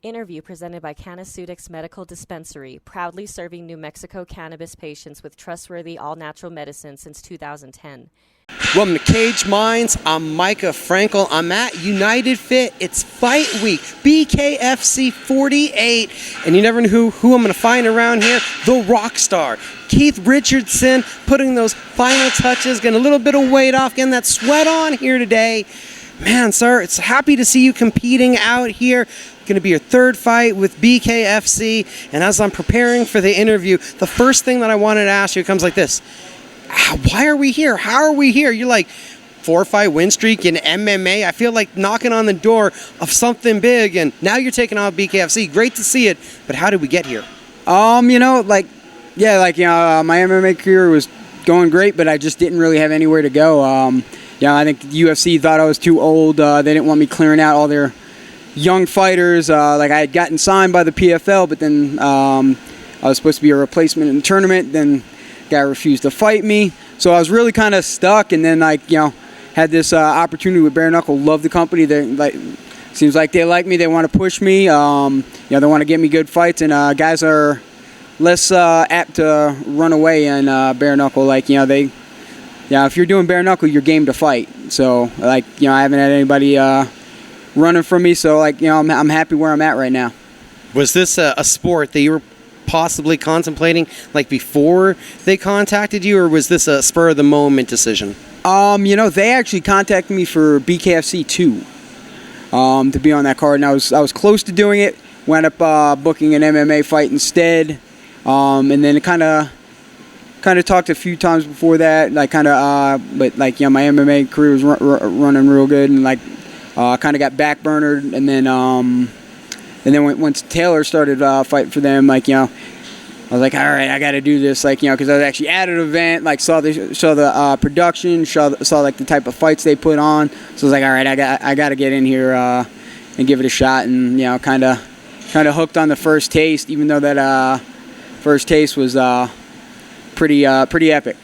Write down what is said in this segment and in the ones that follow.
Interview presented by Canaceutics Medical Dispensary, proudly serving New Mexico cannabis patients with trustworthy all-natural medicine since 2010. Welcome to Cage Minds. I'm Mika Frankl. I'm at United Fit. It's fight week, BKFC 48. And you never know who I'm going to find around here. The Rockstar, Keith Richardson, putting those final touches, getting a little bit of weight off, getting that sweat on here today. Man, sir, it's happy to see you competing out here. Going to be your third fight with BKFC. And as I'm preparing for the interview, the first thing that I wanted to ask you comes like this. Why are we here? How are we here? You're like 4-5 win streak in MMA. I feel like knocking on the door of something big, and now you're taking on BKFC. Great to see it, but how did we get here? My MMA career was going great, but I just didn't really have anywhere to go. I think the UFC thought I was too old. They didn't want me clearing out all their young fighters. I had gotten signed by the PFL, but then I was supposed to be a replacement in the tournament. Then guy refused to fight me, so I was really kind of stuck. And then had this opportunity with Bare Knuckle. Love the company. They seems like they like me. They want to push me. They want to get me good fights, and guys are less apt to run away in Bare Knuckle. If you're doing Bare Knuckle, you're game to fight. So I haven't had anybody running from me. So I'm happy where I'm at right now. Was this a sport that you were possibly contemplating before they contacted you, or was this a spur of the moment decision? They actually contacted me for BKFC 2 to be on that card, and I was close to doing it. Wound up booking an MMA fight instead, and then it kind of talked a few times before that, my MMA career was running real good, and kind of got backburnered, and then once Taylor started fighting for them, I was like, all right, I got to do this, because I was actually at an event, saw the production, saw the type of fights they put on. So I was like, all right, I got to get in here and give it a shot, and kind of hooked on the first taste, even though that first taste was pretty epic.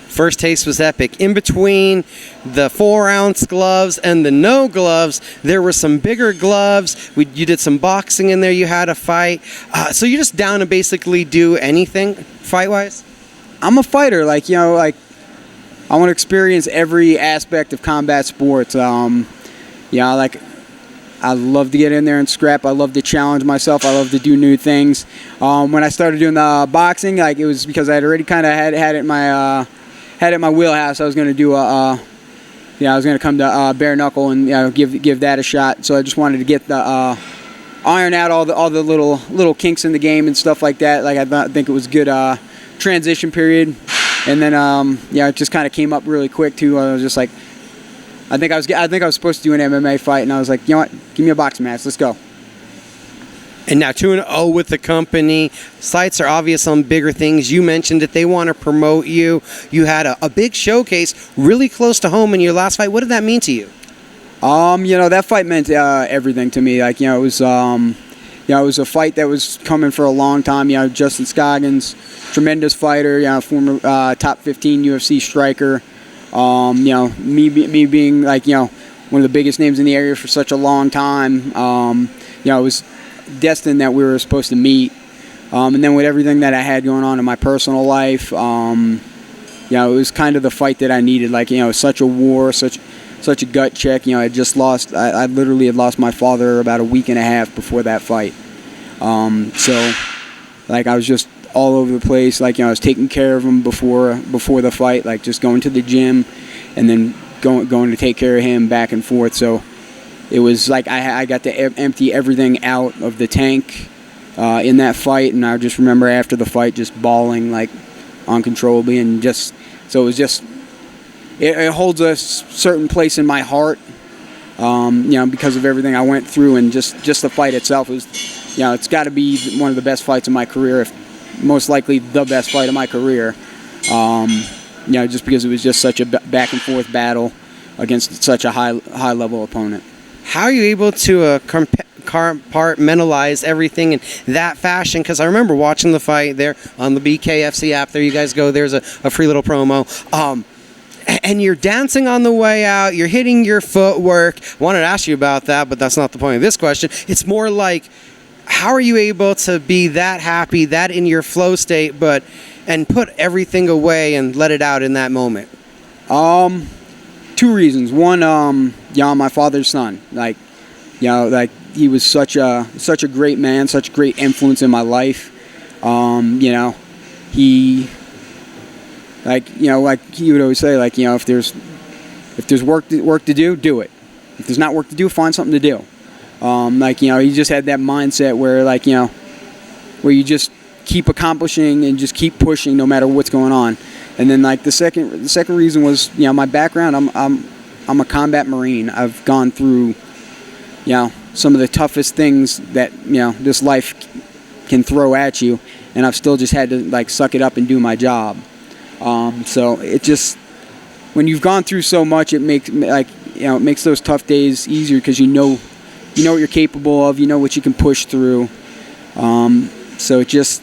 First taste was epic. In between the 4-ounce gloves and the no gloves, there were some bigger gloves. You did some boxing in there. You had a fight. So you're just down to basically do anything fight-wise? I'm a fighter. I want to experience every aspect of combat sports. I love to get in there and scrap. I love to challenge myself. I love to do new things. When I started doing the boxing, it was because I had already kind of had it in my wheelhouse. I was going to do I was going to come to Bare Knuckle and give that a shot. So I just wanted to get the iron out all the little kinks in the game and stuff like that. I think it was a good transition period. And then it just kind of came up really quick too. I was just like, I think I was supposed to do an MMA fight, and I was like, you know what, give me a boxing match, let's go. And now 2-0 with the company. Sights are obvious on bigger things. You mentioned that they want to promote you. You had a big showcase really close to home in your last fight. What did that mean to you? That fight meant everything to me. It was a fight that was coming for a long time. Justin Scoggins, tremendous fighter. Former top 15 UFC striker. Me being one of the biggest names in the area for such a long time. It was destined that we were supposed to meet, and then with everything that I had going on in my personal life, it was kind of the fight that I needed. Such a war, such a gut check. I literally had lost my father about a week and a half before that fight. So I was just all over the place. I was taking care of him before the fight, just going to the gym, and then going to take care of him back and forth. So it was I got to empty everything out of the tank in that fight, and I just remember after the fight just bawling uncontrollably, and so it was it holds a certain place in my heart, because of everything I went through, and just the fight itself was, it's got to be one of the best fights of my career, if most likely the best fight of my career, just because it was just such a back and forth battle against such a high level opponent. How are you able to compartmentalize everything in that fashion? Because I remember watching the fight there on the BKFC app. There you guys go. There's a free little promo. and you're dancing on the way out, you're hitting your footwork. I wanted to ask you about that, but that's not the point of this question. It's more like, how are you able to be that happy, that in your flow state, and put everything away and let it out in that moment? Two reasons. One, I'm my father's son. Like he was such a great man, such a great influence in my life. He, like he would always say, if there's work to do it. If there's not work to do, find something to do. He just had that mindset where, where you just keep accomplishing and just keep pushing no matter what's going on. And then, the second reason was, my background. I'm a combat Marine. I've gone through, some of the toughest things that, this life can throw at you, and I've still just had to, suck it up and do my job. So it just, when you've gone through so much, it makes, it makes those tough days easier because you know what you're capable of, you know what you can push through. So it just,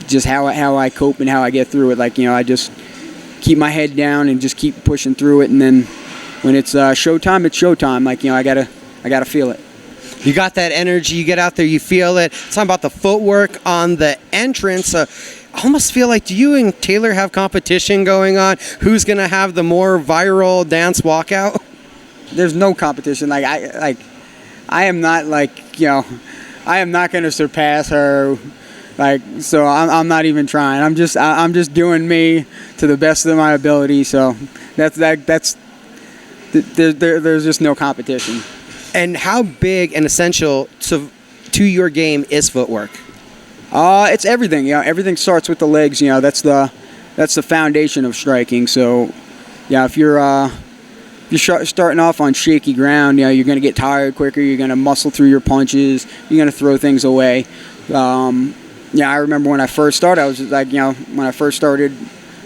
just how I cope and how I get through it. I just keep my head down and just keep pushing through it. And then when it's showtime, it's showtime. I gotta feel it. You got that energy. You get out there, you feel it. It's talking about the footwork on the entrance. I almost feel like, do you and Taylor have competition going on? Who's gonna have the more viral dance walkout? There's no competition. I am not I am not gonna surpass her. So I'm not even trying. I'm just doing me to the best of my ability. So there's just no competition. And how big and essential to your game is footwork? It's everything. Everything starts with the legs. That's the foundation of striking. So, if you're starting off on shaky ground, you're going to get tired quicker. You're going to muscle through your punches. You're going to throw things away. I remember when I first started, I was just when I first started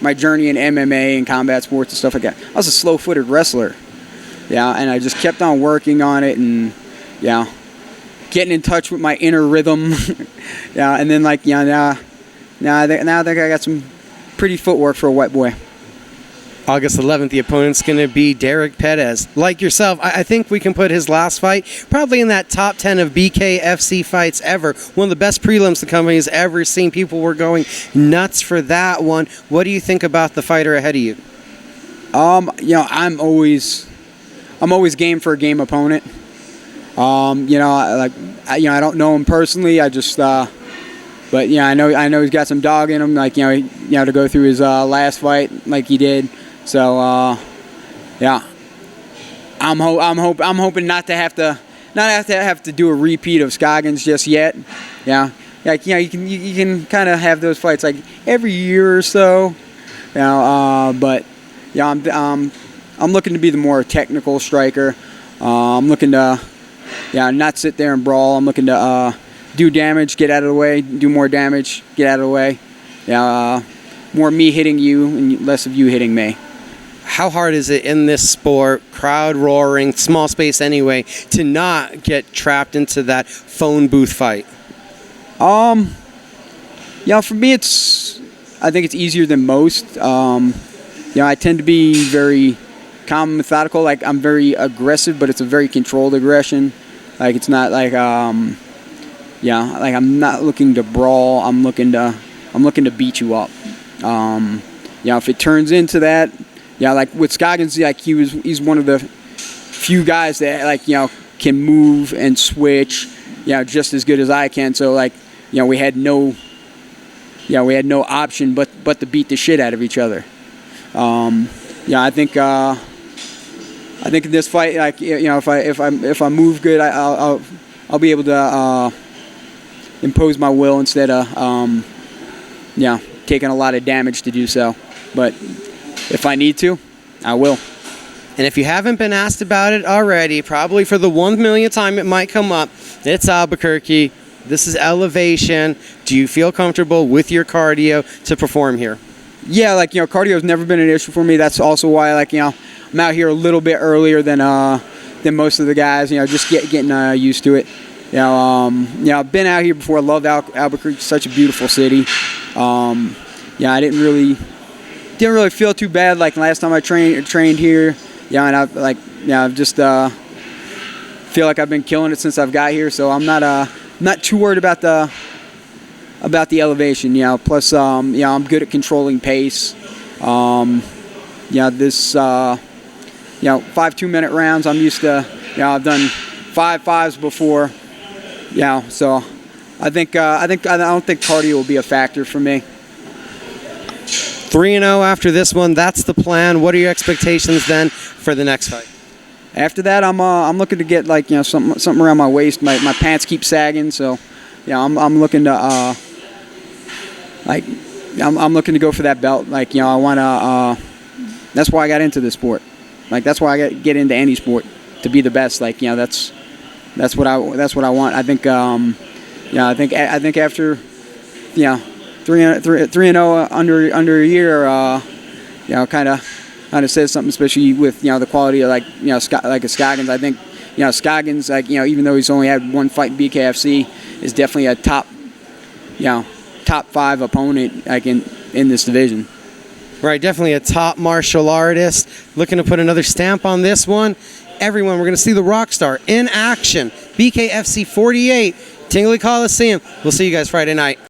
my journey in MMA and combat sports and stuff like that, I was a slow-footed wrestler. And I just kept on working on it and, getting in touch with my inner rhythm. And then now I think I got some pretty footwork for a white boy. August 11th, the opponent's going to be Derek Perez. Like yourself, I think we can put his last fight probably in that top 10 of BKFC fights ever. One of the best prelims the company has ever seen. People were going nuts for that one. What do you think about the fighter ahead of you? I'm always game for a game opponent. I don't know him personally. I just, but I know he's got some dog in him. To go through his last fight like he did. So, I'm hoping not to have to do a repeat of Scoggins just yet. You can kind of have those fights every year or so. But I'm looking to be the more technical striker. I'm looking to not sit there and brawl. I'm looking to do damage, get out of the way, do more damage, get out of the way. More me hitting you and less of you hitting me. How hard is it in this sport, crowd roaring, small space anyway, to not get trapped into that phone booth fight? For me, I think it's easier than most. I tend to be very calm and methodical. I'm very aggressive, but it's a very controlled aggression. It's not I'm not looking to brawl. I'm looking to beat you up. If it turns into that, with Scoggins, he's one of the few guys that can move and switch, just as good as I can. So we had no option but to beat the shit out of each other. I think in this fight, if I move good, I'll be able to impose my will instead of taking a lot of damage to do so. But if I need to, I will. And if you haven't been asked about it already, probably for the 1 millionth time it might come up, it's Albuquerque. This is elevation. Do you feel comfortable with your cardio to perform here? Yeah, cardio has never been an issue for me. That's also why, I'm out here a little bit earlier than most of the guys. Just getting used to it. I've been out here before. I love Albuquerque. It's such a beautiful city. I didn't really didn't really feel too bad like last time I trained here. Yeah, and I've just feel like I've been killing it since I've got here. So I'm not too worried about the elevation. Plus I'm good at controlling pace. This 5 2-minute rounds I'm used to. I've done 5 5s before. So I don't think cardio will be a factor for me. 3-0 after this one. That's the plan. What are your expectations then for the next fight? After that, I'm looking to get something around my waist. My pants keep sagging, so I'm looking to I'm looking to go for that belt. I want to. That's why I got into this sport. That's why I get into any sport, to be the best. That's what I want. I think I think after 3-0 under a year, kind of says something, especially with the quality of a Scoggins. I think Scoggins, even though he's only had one fight in BKFC, is definitely a top 5 opponent in this division. Right, definitely a top martial artist. Looking to put another stamp on this one. Everyone, we're going to see the Rockstar in action. BKFC 48, Tingley Coliseum. We'll see you guys Friday night.